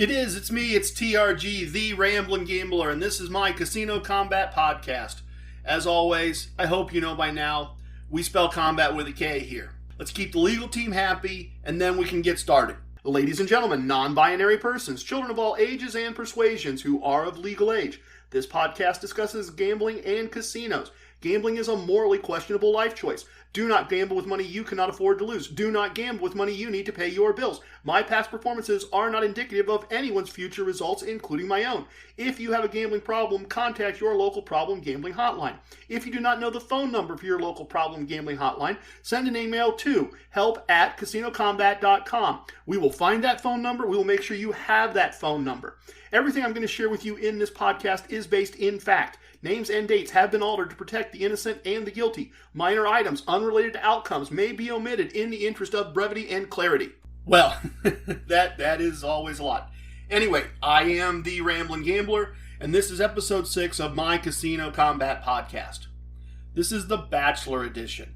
It is. It's me. It's TRG, the Ramblin Gambler, and this is my Casino Combat podcast. As always, I hope you know by now, we spell combat with a K here. Let's keep the legal team happy, and then we can get started. Ladies and gentlemen, non-binary persons, children of all ages and persuasions who are of legal age, this podcast discusses gambling and casinos. Gambling is a morally questionable life choice. Do not gamble with money you cannot afford to lose. Do not gamble with money you need to pay your bills. My past performances are not indicative of anyone's future results, including my own. If you have a gambling problem, contact your local problem gambling hotline. If you do not know the phone number for your local problem gambling hotline, send an email to help@casinocombat.com. We will find that phone number. We will make sure you have that phone number. Everything I'm going to share with you in this podcast is based in fact. Names and dates have been altered to protect the innocent and the guilty. Minor items unrelated to outcomes may be omitted in the interest of brevity and clarity. Well, that is always a lot. Anyway, I am the Ramblin Gambler, and this is episode 6 of my Casino Combat podcast. This is the Bachelor edition.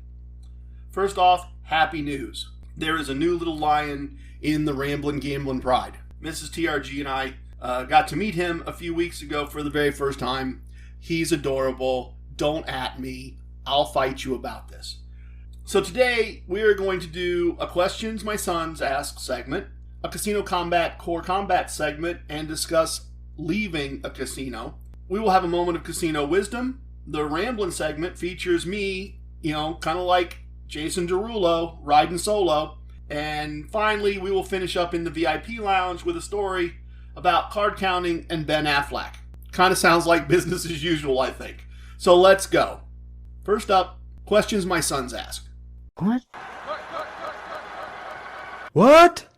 First off, happy news. There is a new little lion in the Ramblin Gamblin pride. Mrs. TRG and I got to meet him a few weeks ago for the very first time. He's adorable. Don't at me. I'll fight you about this. So today we are going to do a Questions My Sons Ask segment, a Casino Combat Core Combat segment, and discuss leaving a casino. We will have a moment of casino wisdom. The Ramblin' segment features me, kind of like Jason Derulo, riding solo. And finally, we will finish up in the VIP lounge with a story about card counting and Ben Affleck. Kind of sounds like business as usual, I think. So let's go. First up, questions my sons ask. What?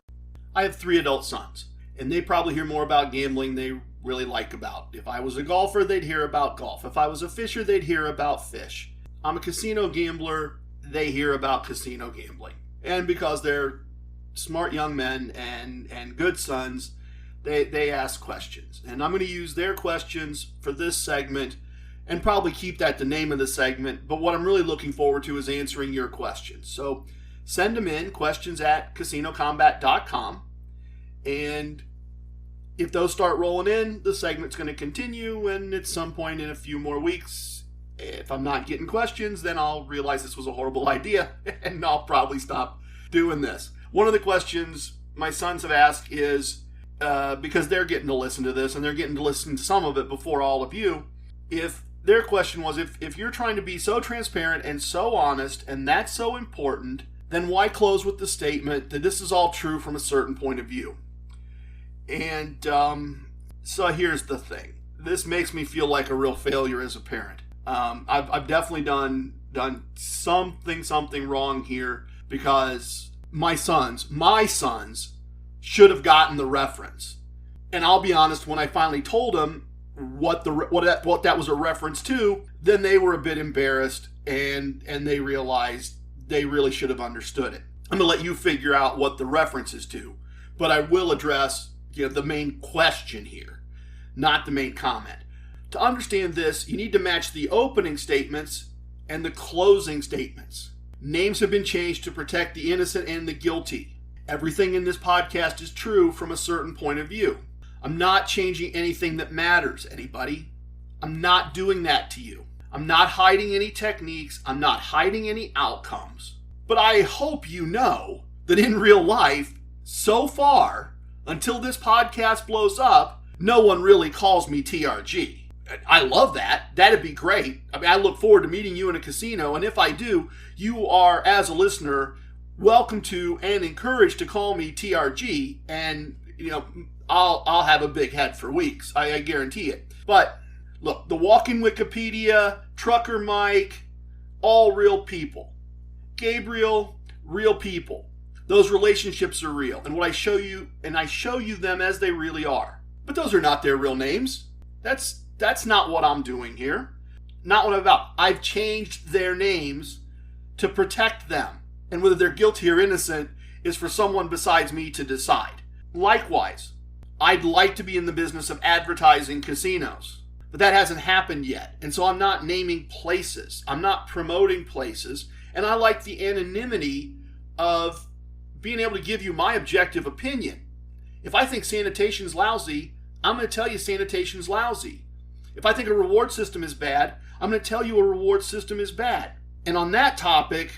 I have 3 adult sons, and they probably hear more about gambling they really like about. If I was a golfer, they'd hear about golf. If I was a fisher, they'd hear about fish. I'm a casino gambler, they hear about casino gambling. And because they're smart young men and good sons, They ask questions, and I'm going to use their questions for this segment and probably keep that the name of the segment, but what I'm really looking forward to is answering your questions. So send them in, questions@casinocombat.com, and if those start rolling in, the segment's going to continue, and at some point in a few more weeks, if I'm not getting questions, then I'll realize this was a horrible idea, and I'll probably stop doing this. One of the questions my sons have asked is, because they're getting to listen to this, and they're getting to listen to some of it before all of you. If their question was, if you're trying to be so transparent and so honest, and that's so important, then why close with the statement that this is all true from a certain point of view? And so here's the thing. This makes me feel like a real failure as a parent. I've definitely done something wrong here, because my sons should have gotten the reference. And I'll be honest, when I finally told them what that was a reference to, then they were a bit embarrassed, and they realized they really should have understood it. I'm going to let you figure out what the reference is to, but I will address the main question here, not the main comment. To understand this, you need to match the opening statements and the closing statements. Names have been changed to protect the innocent and the guilty. Everything in this podcast is true from a certain point of view. I'm not changing anything that matters, anybody. I'm not doing that to you. I'm not hiding any techniques. I'm not hiding any outcomes. But I hope you know that in real life, so far, until this podcast blows up, no one really calls me TRG. I love that. That'd be great. I look forward to meeting you in a casino, and if I do, you are, as a listener, welcome to and encouraged to call me TRG, and I'll have a big head for weeks. I guarantee it. But look, the Walking Wikipedia, Trucker Mike, all real people. Gabriel, real people. Those relationships are real, and I show you them as they really are. But those are not their real names. That's not what I'm doing here. Not what I'm about. I've changed their names to protect them. And whether they're guilty or innocent is for someone besides me to decide. Likewise, I'd like to be in the business of advertising casinos, but that hasn't happened yet. And so I'm not naming places. I'm not promoting places. And I like the anonymity of being able to give you my objective opinion. If I think sanitation's lousy, I'm going to tell you sanitation's lousy. If I think a reward system is bad, I'm going to tell you a reward system is bad. And on that topic,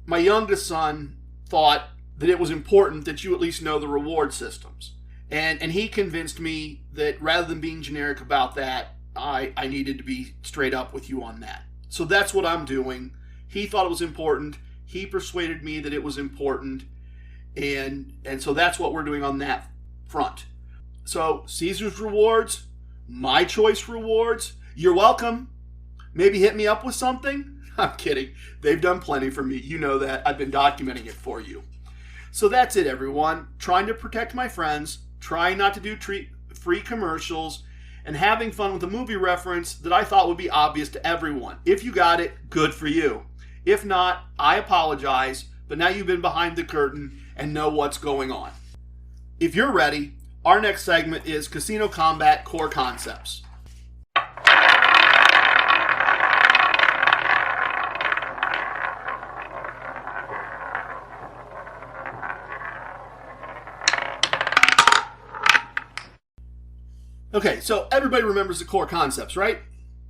my youngest son thought that it was important that you at least know the reward systems. And he convinced me that rather than being generic about that, I needed to be straight up with you on that. So that's what I'm doing. He thought it was important. He persuaded me that it was important. And so that's what we're doing on that front. So Caesar's rewards, my choice rewards, you're welcome. Maybe hit me up with something. I'm kidding. They've done plenty for me. You know that. I've been documenting it for you. So that's it, everyone. Trying to protect my friends, trying not to do free commercials, and having fun with a movie reference that I thought would be obvious to everyone. If you got it, good for you. If not, I apologize, but now you've been behind the curtain and know what's going on. If you're ready, our next segment is Casino Combat Core Concepts. Okay, so everybody remembers the core concepts, right?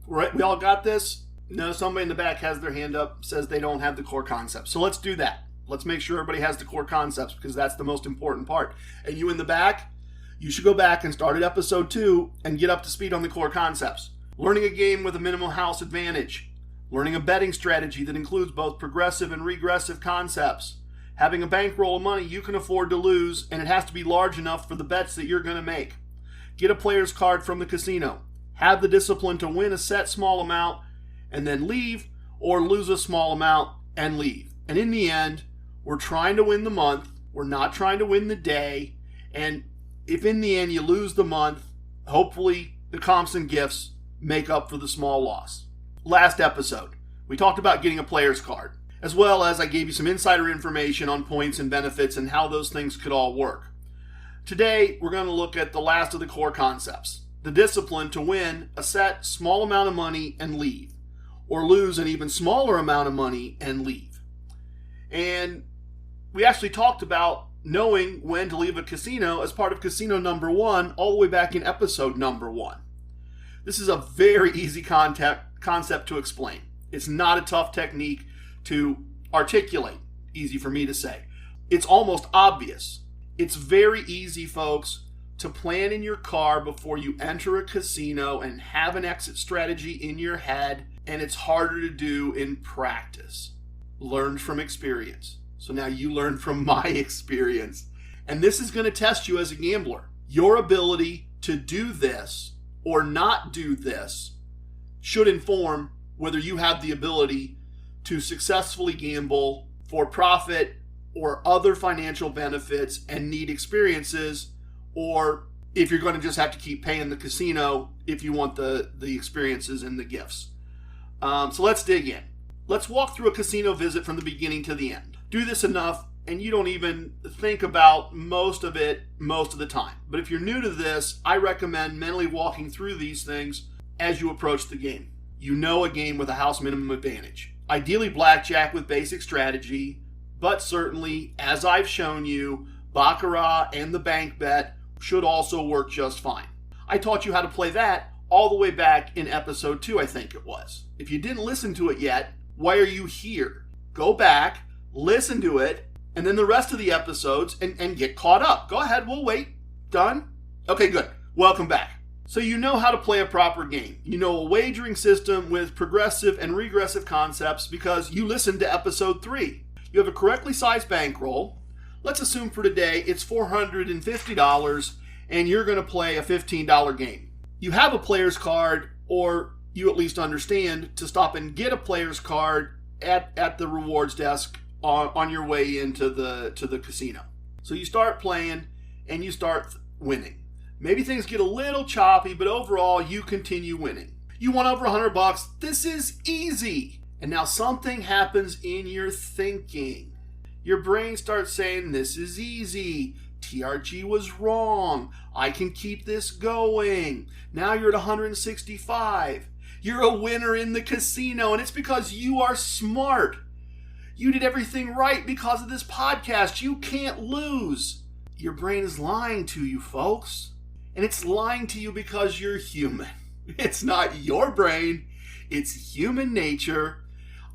Right? We all got this? No, somebody in the back has their hand up, says they don't have the core concepts. So let's do that. Let's make sure everybody has the core concepts because that's the most important part. And you in the back, you should go back and start at episode 2 and get up to speed on the core concepts. Learning a game with a minimal house advantage. Learning a betting strategy that includes both progressive and regressive concepts. Having a bankroll of money you can afford to lose, and it has to be large enough for the bets that you're going to make. Get a player's card from the casino. Have the discipline to win a set small amount and then leave, or lose a small amount and leave. And in the end, we're trying to win the month. We're not trying to win the day. And if in the end you lose the month, hopefully the comps and gifts make up for the small loss. Last episode, we talked about getting a player's card, as well as I gave you some insider information on points and benefits and how those things could all work. Today, we're going to look at the last of the core concepts, the discipline to win a set small amount of money and leave, or lose an even smaller amount of money and leave. And we actually talked about knowing when to leave a casino as part of casino number 1 all the way back in episode number 1. This is a very easy concept to explain. It's not a tough technique to articulate, easy for me to say. It's almost obvious. It's very easy, folks, to plan in your car before you enter a casino and have an exit strategy in your head, and it's harder to do in practice. Learned from experience. So now you learn from my experience. And this is going to test you as a gambler. Your ability to do this or not do this should inform whether you have the ability to successfully gamble for profit or other financial benefits and need experiences, or if you're going to just have to keep paying the casino if you want the experiences and the gifts. So let's dig in. Let's walk through a casino visit from the beginning to the end. Do this enough and you don't even think about most of it most of the time. But if you're new to this, I recommend mentally walking through these things as you approach the game. You know a game with a house minimum advantage. Ideally blackjack with basic strategy, but certainly, as I've shown you, Baccarat and the bank bet should also work just fine. I taught you how to play that all the way back in episode 2, I think it was. If you didn't listen to it yet, why are you here? Go back, listen to it, and then the rest of the episodes and get caught up. Go ahead, we'll wait. Done? Okay, good. Welcome back. So you know how to play a proper game. You know a wagering system with progressive and regressive concepts because you listened to episode 3. You have a correctly sized bankroll. Let's assume for today it's $450 and you're going to play a $15 game. You have a player's card, or you at least understand to stop and get a player's card at the rewards desk on your way into the casino. So you start playing and you start winning. Maybe things get a little choppy, but overall you continue winning. You won over $100. This is easy. And now something happens in your thinking. Your brain starts saying, this is easy. TRG was wrong. I can keep this going. Now you're at 165. You're a winner in the casino, and it's because you are smart. You did everything right because of this podcast. You can't lose. your brain is lying to you, folks. And it's lying to you because you're human. It's not your brain. It's human nature.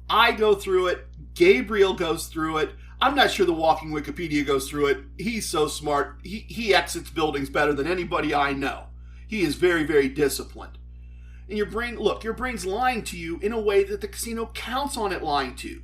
I go through it. Gabriel goes through it. I'm not sure the Walking Wikipedia goes through it. He's so smart. He exits buildings better than anybody I know. He is very, very disciplined. And your brain's lying to you in a way that the casino counts on it lying to you.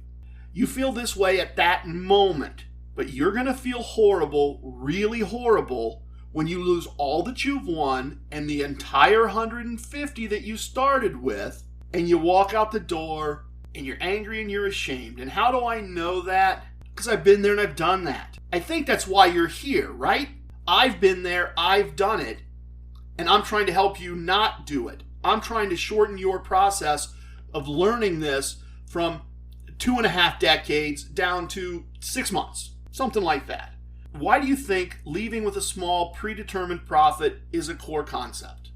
You feel this way at that moment, but you're going to feel horrible, really horrible, when you lose all that you've won and the entire 150 that you started with, and you walk out the door and you're angry and you're ashamed. And how do I know that? Because I've been there and I've done that. I think that's why you're here, right? I've been there, I've done it, and I'm trying to help you not do it. I'm trying to shorten your process of learning this from 2.5 decades down to 6 months, something like that. Why do you think leaving with a small predetermined profit is a core concept?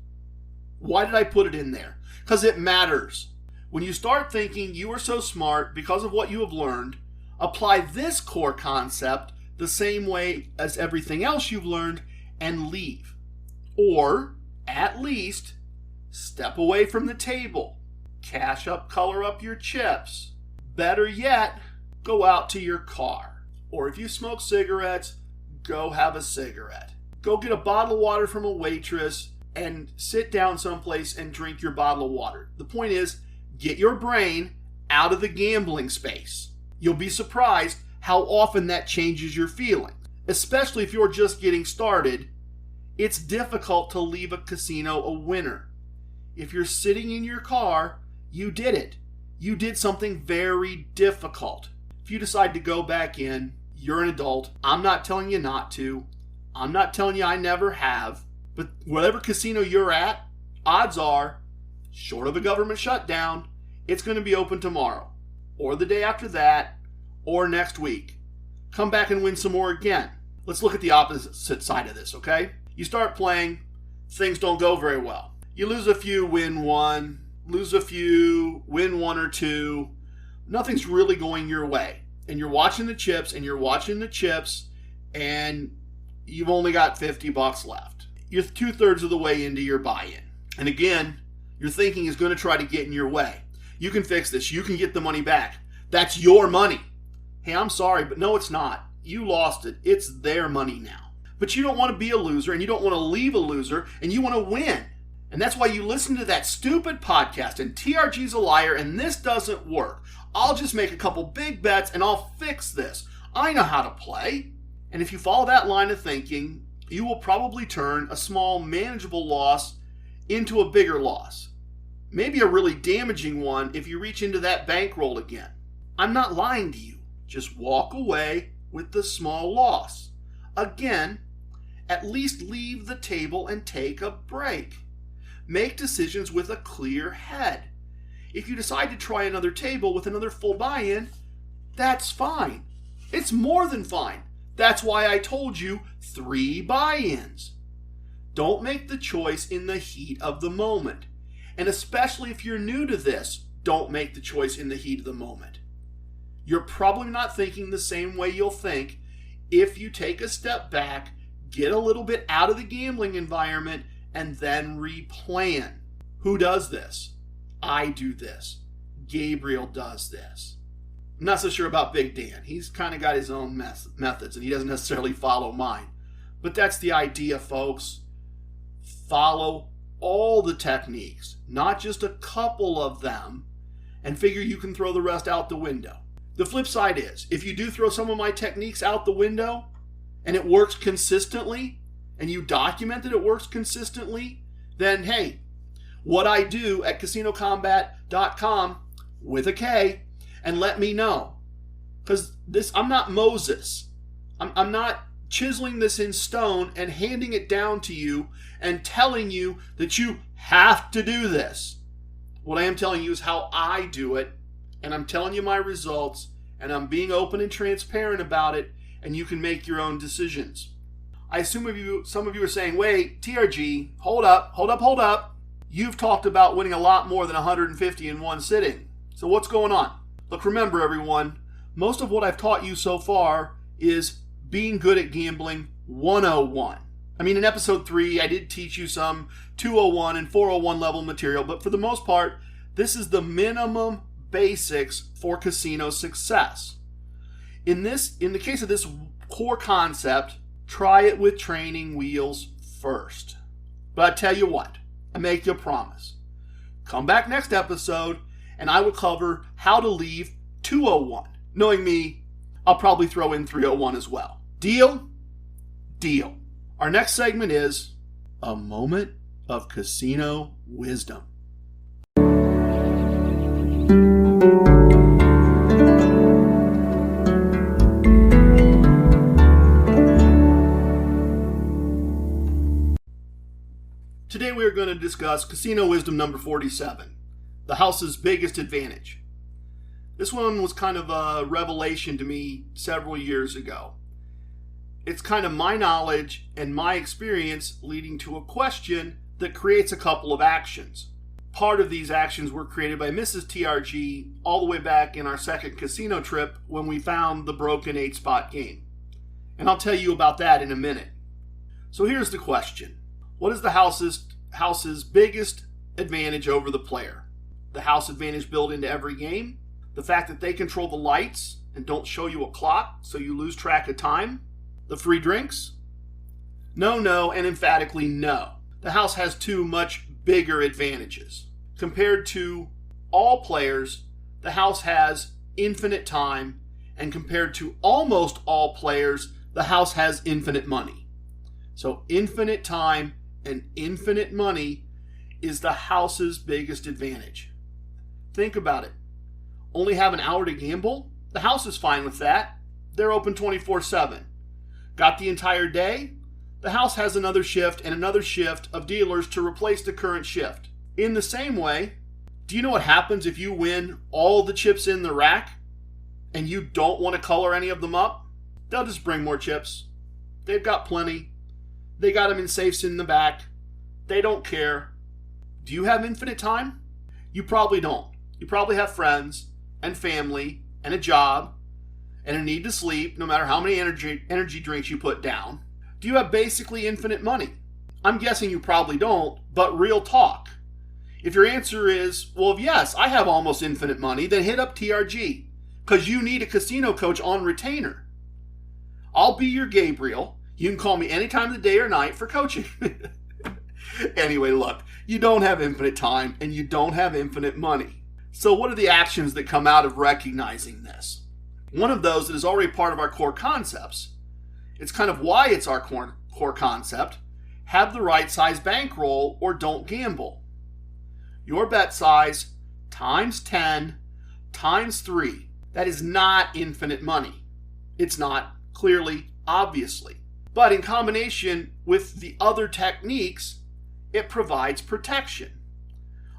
Why did I put it in there? Because it matters. When you start thinking you are so smart because of what you have learned, apply this core concept the same way as everything else you've learned and leave. Or, at least, step away from the table. Cash up, color up your chips. Better yet, go out to your car. Or if you smoke cigarettes, go have a cigarette. Go get a bottle of water from a waitress and sit down someplace and drink your bottle of water. The point is, get your brain out of the gambling space. You'll be surprised how often that changes your feelings. Especially if you're just getting started, it's difficult to leave a casino a winner. If you're sitting in your car, you did it. You did something very difficult. If you decide to go back in, you're an adult. I'm not telling you not to. I'm not telling you I never have. But whatever casino you're at, odds are, short of a government shutdown, it's going to be open tomorrow, or the day after that, or next week. Come back and win some more again. Let's look at the opposite side of this, okay? You start playing, things don't go very well. You lose a few, win one. Lose a few, win one or two. Nothing's really going your way. And you're watching the chips, and you're watching the chips, and you've only got $50 left. You're 2/3 of the way into your buy-in. And again, your thinking is going to try to get in your way. You can fix this. You can get the money back. That's your money. Hey, I'm sorry, but no, it's not. You lost it. It's their money now. But you don't want to be a loser, and you don't want to leave a loser, and you want to win. And that's why you listen to that stupid podcast, and TRG's a liar, and this doesn't work. I'll just make a couple big bets, and I'll fix this. I know how to play. And if you follow that line of thinking, you will probably turn a small, manageable loss into a bigger loss. Maybe a really damaging one if you reach into that bankroll again. I'm not lying to you. Just walk away with the small loss. Again, at least leave the table and take a break. Make decisions with a clear head. If you decide to try another table with another full buy-in, that's fine. It's more than fine. That's why I told you 3 buy-ins. Don't make the choice in the heat of the moment. And especially if you're new to this, don't make the choice in the heat of the moment. You're probably not thinking the same way you'll think if you take a step back, get a little bit out of the gambling environment, and then replan. Who does this? I do this. Gabriel does this. I'm not so sure about Big Dan. He's kind of got his own methods, and he doesn't necessarily follow mine. But that's the idea, folks. Follow all the techniques, not just a couple of them, and figure you can throw the rest out the window. The flip side is, if you do throw some of my techniques out the window, and it works consistently, and you document that it works consistently, then hey, what I do at casinocombat.com with a K, and let me know. Because I'm not Moses. I'm not chiseling this in stone and handing it down to you and telling you that you have to do this. What I am telling you is how I do it, and I'm telling you my results, and I'm being open and transparent about it, and you can make your own decisions. I assume some of you are saying, wait, TRG, hold up. You've talked about winning a lot more than 150 in one sitting. So what's going on? Look, remember everyone, most of what I've taught you so far is being good at gambling 101. I mean, in episode 3, I did teach you some 201 and 401 level material, but for the most part, this is the minimum basics for casino success. In the case of this core concept, try it with training wheels first. But I tell you what, I make you a promise. Come back next episode, and I will cover how to leave 201. Knowing me, I'll probably throw in 301 as well. Deal? Deal. Our next segment is a moment of casino wisdom. Today we are going to discuss casino wisdom number 47, the house's biggest advantage. This one was kind of a revelation to me several years ago. It's kind of my knowledge and my experience leading to a question that creates a couple of actions. Part of these actions were created by Mrs. TRG all the way back in our second casino trip when we found the broken 8-spot game. And I'll tell you about that in a minute. So here's the question. What is the house's biggest advantage over the player? The house advantage built into every game? The fact that they control the lights and don't show you a clock so you lose track of time? The free drinks? No, and emphatically no. The house has two much bigger advantages. Compared to all players, the house has infinite time, and compared to almost all players, the house has infinite money. So infinite time and infinite money is the house's biggest advantage. Think about it. Only have an hour to gamble? The house is fine with that. They're open 24/7. Got the entire day? The house has another shift and another shift of dealers to replace the current shift. In the same way, do you know what happens if you win all the chips in the rack and you don't want to color any of them up? They'll just bring more chips. They've got plenty. They got them in safes in the back. They don't care. Do you have infinite time? You probably don't. You probably have friends and family and a job and a need to sleep no matter how many energy drinks you put down. Do you have basically infinite money? I'm guessing you probably don't, but real talk. If your answer is, well, yes, I have almost infinite money, then hit up TRG, because you need a casino coach on retainer. I'll be your Gabriel. You can call me any time of the day or night for coaching. Anyway, look, you don't have infinite time and you don't have infinite money. So what are the actions that come out of recognizing this? One of those that is already part of our core concepts, it's kind of why it's our core concept, have the right size bankroll or don't gamble. Your bet size times 10 times 3. That is not infinite money. It's not, clearly, obviously. But in combination with the other techniques, it provides protection.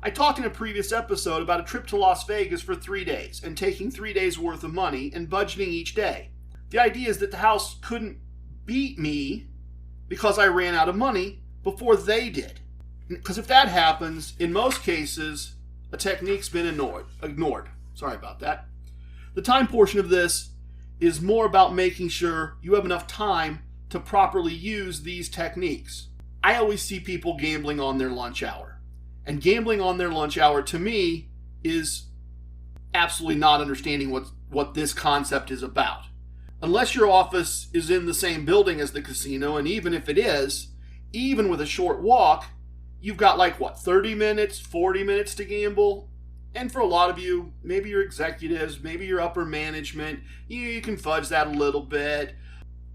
I talked in a previous episode about a trip to Las Vegas for 3 days and taking 3 days worth of money and budgeting each day. The idea is that the house couldn't beat me because I ran out of money before they did. Because if that happens, in most cases, a technique's been ignored. Sorry about that. The time portion of this is more about making sure you have enough time to properly use these techniques. I always see people gambling on their lunch hour. And gambling on their lunch hour, to me, is absolutely not understanding what this concept is about. Unless your office is in the same building as the casino, and even if it is, even with a short walk, you've got 30 minutes, 40 minutes to gamble. And for a lot of you, maybe you're executives, maybe you're upper management, you can fudge that a little bit.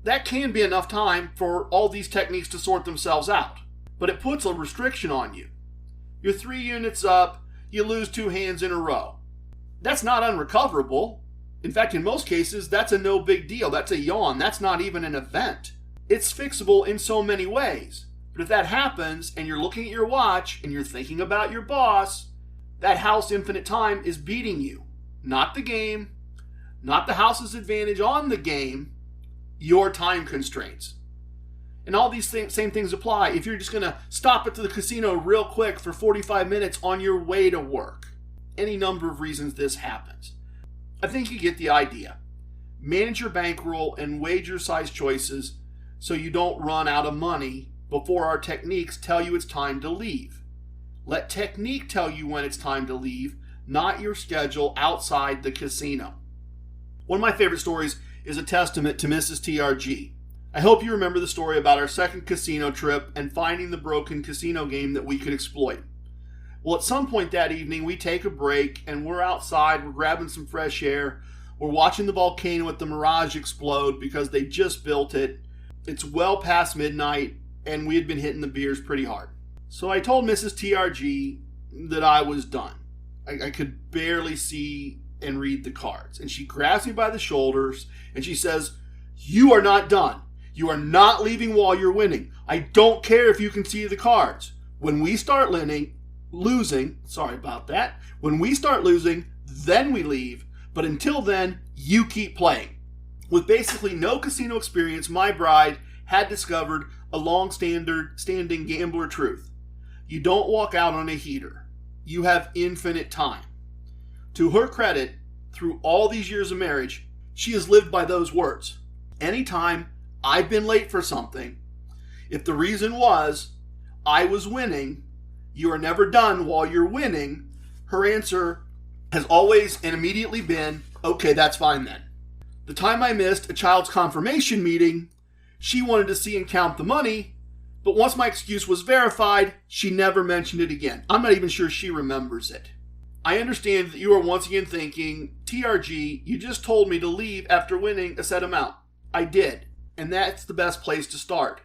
That can be enough time for all these techniques to sort themselves out. But it puts a restriction on you. You're 3 units up, you lose 2 hands in a row. That's not unrecoverable. In fact, in most cases, that's a no big deal. That's a yawn. That's not even an event. It's fixable in so many ways. But if that happens and you're looking at your watch and you're thinking about your boss, that house infinite time is beating you. Not the game, not the house's advantage on the game, your time constraints. And all these same things apply if you're just going to stop at the casino real quick for 45 minutes on your way to work. Any number of reasons this happens. I think you get the idea. Manage your bankroll and wager size choices so you don't run out of money before our techniques tell you it's time to leave. Let technique tell you when it's time to leave, not your schedule outside the casino. One of my favorite stories is a testament to Mrs. TRG. I hope you remember the story about our second casino trip and finding the broken casino game that we could exploit. Well, at some point that evening, we take a break and we're outside, we're grabbing some fresh air, we're watching the volcano at the Mirage explode because they just built it. It's well past midnight and we had been hitting the beers pretty hard. So I told Mrs. TRG that I was done. I could barely see and read the cards. And she grabs me by the shoulders and she says, "You are not done. You are not leaving while you're winning. I don't care if you can see the cards. When we start losing, sorry about that. When we start losing, then we leave. But until then, you keep playing." With basically no casino experience, my bride had discovered a long-standing gambler truth. You don't walk out on a heater. You have infinite time. To her credit, through all these years of marriage, she has lived by those words. Anytime I've been late for something, if the reason was I was winning, you are never done while you're winning, her answer has always and immediately been, "Okay, that's fine then." The time I missed a child's confirmation meeting, she wanted to see and count the money, but once my excuse was verified, she never mentioned it again. I'm not even sure she remembers it. I understand that you are once again thinking, "TRG, you just told me to leave after winning a set amount." I did, and that's the best place to start.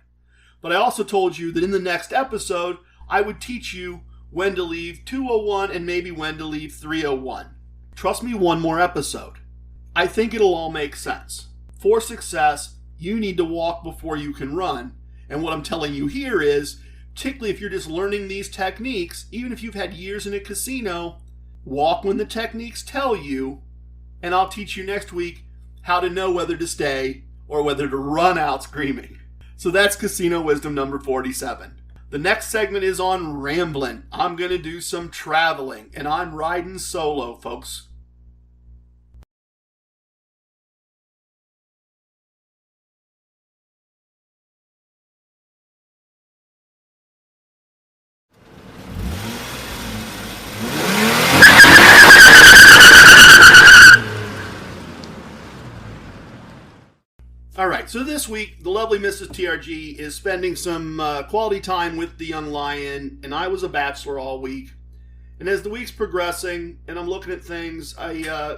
But I also told you that in the next episode, I would teach you when to leave 201 and maybe when to leave 301. Trust me, one more episode. I think it'll all make sense. For success, you need to walk before you can run. And what I'm telling you here is, particularly if you're just learning these techniques, even if you've had years in a casino, walk when the techniques tell you, and I'll teach you next week how to know whether to stay or whether to run out screaming. So that's Casino Wisdom number 47. The next segment is on Ramblin'. I'm going to do some traveling, and I'm riding solo, folks. All right, so this week, the lovely Mrs. TRG is spending some quality time with the young lion, and I was a bachelor all week. And as the week's progressing, and I'm looking at things, I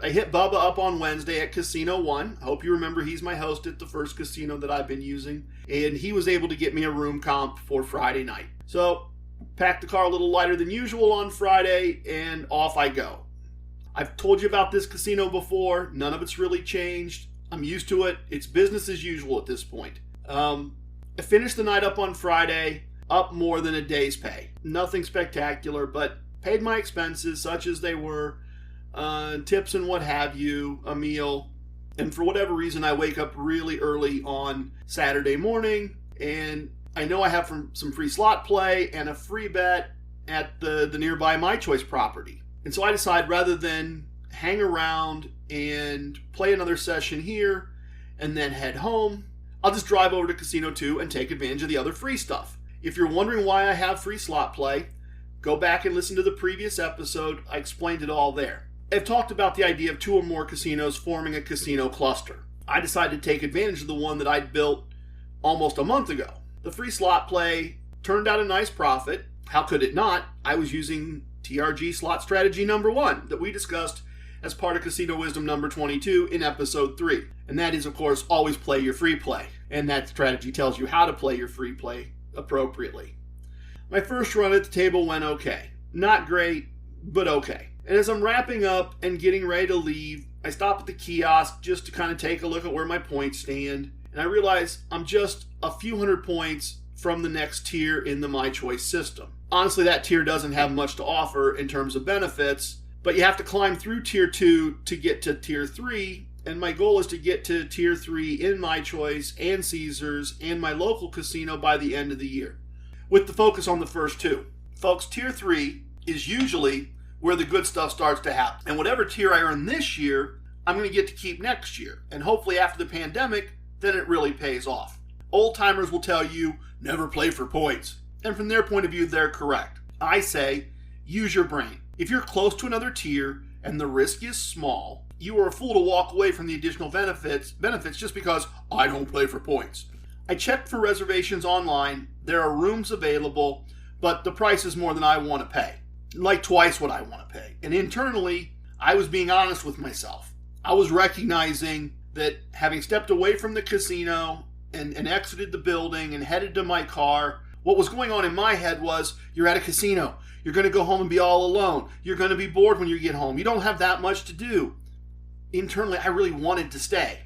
hit Bubba up on Wednesday at Casino One. I hope you remember he's my host at the first casino that I've been using. And he was able to get me a room comp for Friday night. So, packed the car a little lighter than usual on Friday, and off I go. I've told you about this casino before. None of it's really changed. I'm used to it. It's business as usual at this point. I finished the night up on Friday, up more than a day's pay. Nothing spectacular, but paid my expenses, such as they were, tips and what have you, a meal. And for whatever reason, I wake up really early on Saturday morning, and I know I have some free slot play and a free bet at the nearby My Choice property. And so I decide, rather than hang around and play another session here and then head home, I'll just drive over to Casino 2 and take advantage of the other free stuff. If you're wondering why I have free slot play, go back and listen to the previous episode. I explained it all there. I've talked about the idea of 2 or more casinos forming a casino cluster. I decided to take advantage of the one that I'd built almost a month ago. The free slot play turned out a nice profit. How could it not? I was using TRG slot strategy number 1 that we discussed as part of Casino Wisdom number 22 in episode 3. And that is, of course, always play your free play. And that strategy tells you how to play your free play appropriately. My first run at the table went okay. Not great, but okay. And as I'm wrapping up and getting ready to leave, I stop at the kiosk just to kind of take a look at where my points stand. And I realize I'm just a few hundred points from the next tier in the My Choice system. Honestly, that tier doesn't have much to offer in terms of benefits, but you have to climb through Tier 2 to get to Tier 3, and my goal is to get to Tier 3 in My Choice and Caesars and my local casino by the end of the year, with the focus on the first 2. Folks, Tier 3 is usually where the good stuff starts to happen, and whatever tier I earn this year, I'm going to get to keep next year, and hopefully after the pandemic, then it really pays off. Old timers will tell you, never play for points. And from their point of view, they're correct. I say, use your brain. If you're close to another tier and the risk is small, you are a fool to walk away from the additional benefits just because I don't play for points. I checked for reservations online. There are rooms available, but the price is more than I want to pay. Like twice what I want to pay. And internally, I was being honest with myself. I was recognizing that having stepped away from the casino and exited the building and headed to my car, what was going on in my head was, you're at a casino. You're going to go home and be all alone. You're going to be bored when you get home. You don't have that much to do. Internally, I really wanted to stay.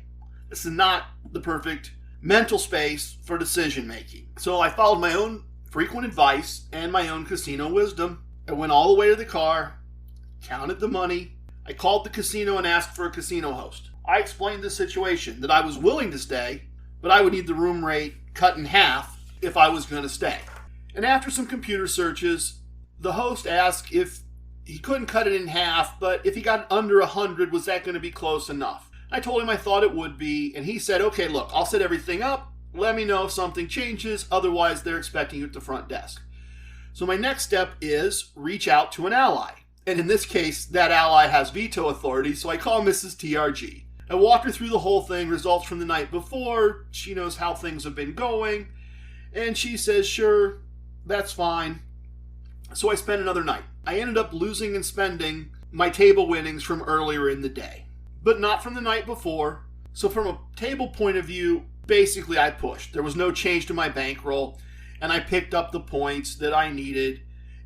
This is not the perfect mental space for decision making. So I followed my own frequent advice and my own casino wisdom. I went all the way to the car, counted the money. I called the casino and asked for a casino host. I explained the situation, that I was willing to stay, but I would need the room rate cut in half if I was going to stay. And after some computer searches, the host asked if he couldn't cut it in half, but if he got under 100, was that going to be close enough? I told him I thought it would be, and he said, okay, look, I'll set everything up. Let me know if something changes. Otherwise, they're expecting you at the front desk. So my next step is reach out to an ally. And in this case, that ally has veto authority, so I call Mrs. TRG. I walk her through the whole thing, results from the night before. She knows how things have been going. And she says, sure, that's fine. So I spent another night. I ended up losing and spending my table winnings from earlier in the day, but not from the night before. So from a table point of view, basically I pushed. There was no change to my bankroll, and I picked up the points that I needed,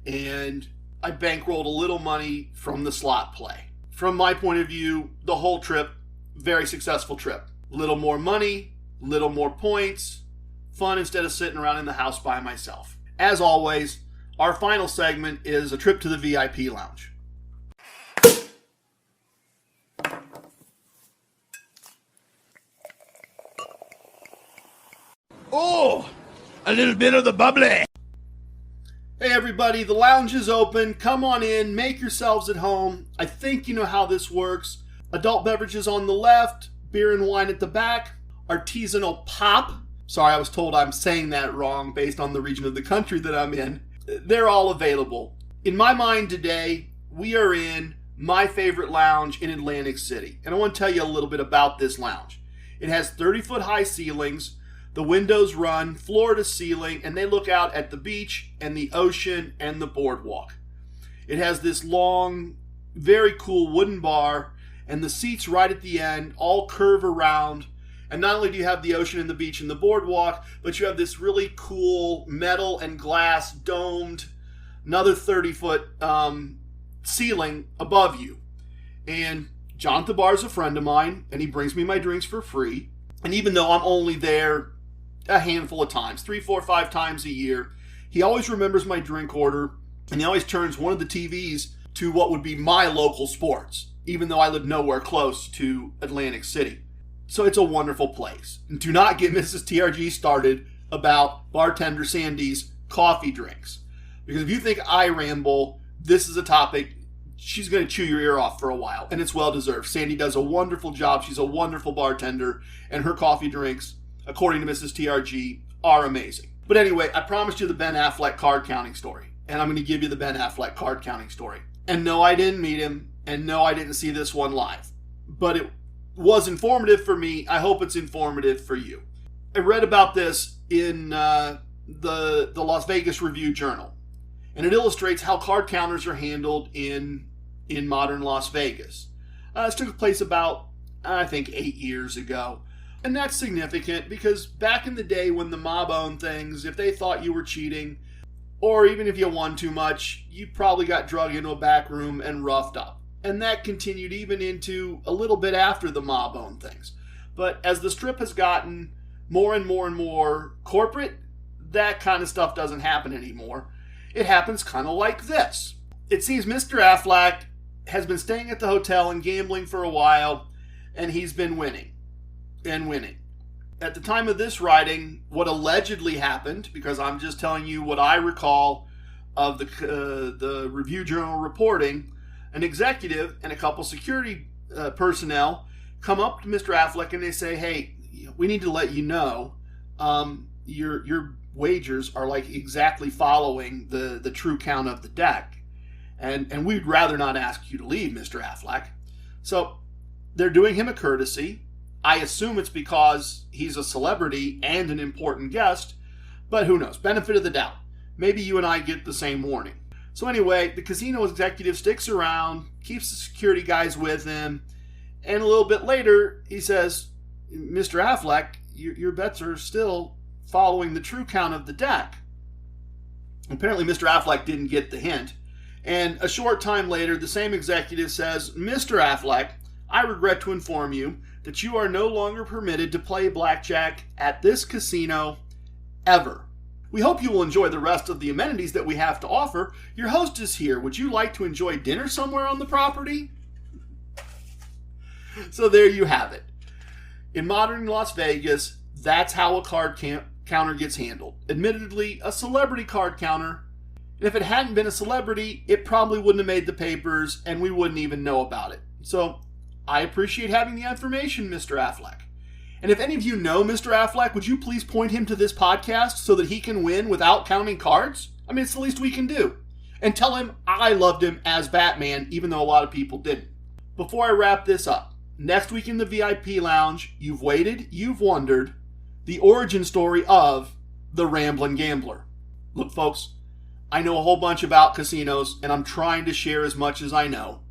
and I bankrolled a little money from the slot play. From my point of view, the whole trip, very successful trip. Little more money, little more points, fun instead of sitting around in the house by myself. As always, our final segment is a trip to the VIP lounge. Oh, a little bit of the bubbly. Hey everybody, the lounge is open. Come on in, make yourselves at home. I think you know how this works. Adult beverages on the left, beer and wine at the back, artisanal pop. Sorry, I was told I'm saying that wrong based on the region of the country that I'm in. They're all available. In my mind today, we are in my favorite lounge in Atlantic City. And I want to tell you a little bit about this lounge. It has 30-foot high ceilings. The windows run floor to ceiling, and they look out at the beach and the ocean and the boardwalk. It has this long, very cool wooden bar, and the seats right at the end all curve around. And not only do you have the ocean and the beach and the boardwalk, but you have this really cool metal and glass domed, another 30-foot ceiling above you. And Jonathan Barr is a friend of mine, and he brings me my drinks for free. And even though I'm only there a handful of times, 3, 4, 5 times a year, he always remembers my drink order, and he always turns one of the TVs to what would be my local sports, even though I live nowhere close to Atlantic City. So it's a wonderful place. And do not get Mrs. TRG started about bartender Sandy's coffee drinks. Because if you think I ramble, this is a topic she's going to chew your ear off for a while. And it's well deserved. Sandy does a wonderful job. She's a wonderful bartender. And her coffee drinks, according to Mrs. TRG, are amazing. But anyway, I promised you the Ben Affleck card counting story. And I'm going to give you the Ben Affleck card counting story. And no, I didn't meet him. And no, I didn't see this one live. But it was informative for me. I hope it's informative for you. I read about this in the Las Vegas Review-Journal, and it illustrates how card counters are handled in modern Las Vegas. This took place about, I think, 8 years ago. And that's significant because back in the day when the mob owned things, if they thought you were cheating, or even if you won too much, you probably got drugged into a back room and roughed up. And that continued even into a little bit after the mob owned things. But as the strip has gotten more and more and more corporate, that kind of stuff doesn't happen anymore. It happens kind of like this. It seems Mr. Affleck has been staying at the hotel and gambling for a while, and he's been winning and winning. At the time of this writing, what allegedly happened, because I'm just telling you what I recall of the Review-Journal reporting, an executive and a couple security personnel come up to Mr. Affleck and they say, hey, we need to let you know your wagers are like exactly following the true count of the deck. And we'd rather not ask you to leave, Mr. Affleck. So they're doing him a courtesy. I assume it's because he's a celebrity and an important guest, but who knows? Benefit of the doubt. Maybe you and I get the same warning. So anyway, the casino executive sticks around, keeps the security guys with him, and a little bit later, he says, Mr. Affleck, your bets are still following the true count of the deck. Apparently, Mr. Affleck didn't get the hint. And a short time later, the same executive says, Mr. Affleck, I regret to inform you that you are no longer permitted to play blackjack at this casino ever. We hope you will enjoy the rest of the amenities that we have to offer. Your host is here. Would you like to enjoy dinner somewhere on the property? So there you have it. In modern Las Vegas, that's how a card counter gets handled. Admittedly, a celebrity card counter. And if it hadn't been a celebrity, it probably wouldn't have made the papers and we wouldn't even know about it. So I appreciate having the information, Mr. Affleck. And if any of you know Mr. Affleck, would you please point him to this podcast so that he can win without counting cards? I mean, it's the least we can do. And tell him I loved him as Batman, even though a lot of people didn't. Before I wrap this up, next week in the VIP Lounge, you've waited, you've wondered, the origin story of the Ramblin Gambler. Look, folks, I know a whole bunch about casinos, and I'm trying to share as much as I know.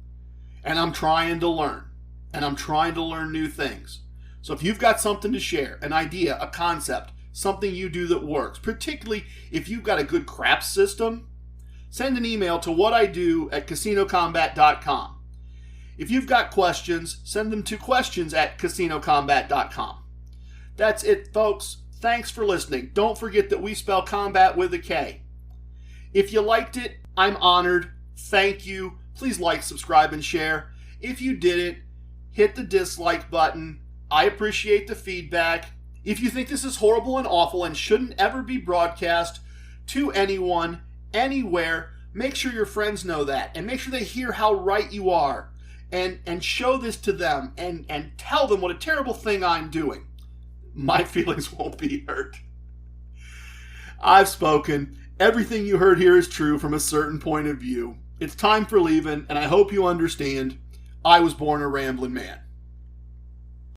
And I'm trying to learn. And I'm trying to learn new things. So if you've got something to share, an idea, a concept, something you do that works, particularly if you've got a good craps system, send an email to whatidoo@casinocombat.com. If you've got questions, send them to questions@casinocombat.com. That's it, folks. Thanks for listening. Don't forget that we spell combat with a K. If you liked it, I'm honored. Thank you. Please like, subscribe, and share. If you didn't, hit the dislike button. I appreciate the feedback. If you think this is horrible and awful and shouldn't ever be broadcast to anyone, anywhere, make sure your friends know that. And make sure they hear how right you are. And show this to them. And tell them what a terrible thing I'm doing. My feelings won't be hurt. I've spoken. Everything you heard here is true from a certain point of view. It's time for leaving, and I hope you understand I was born a rambling man.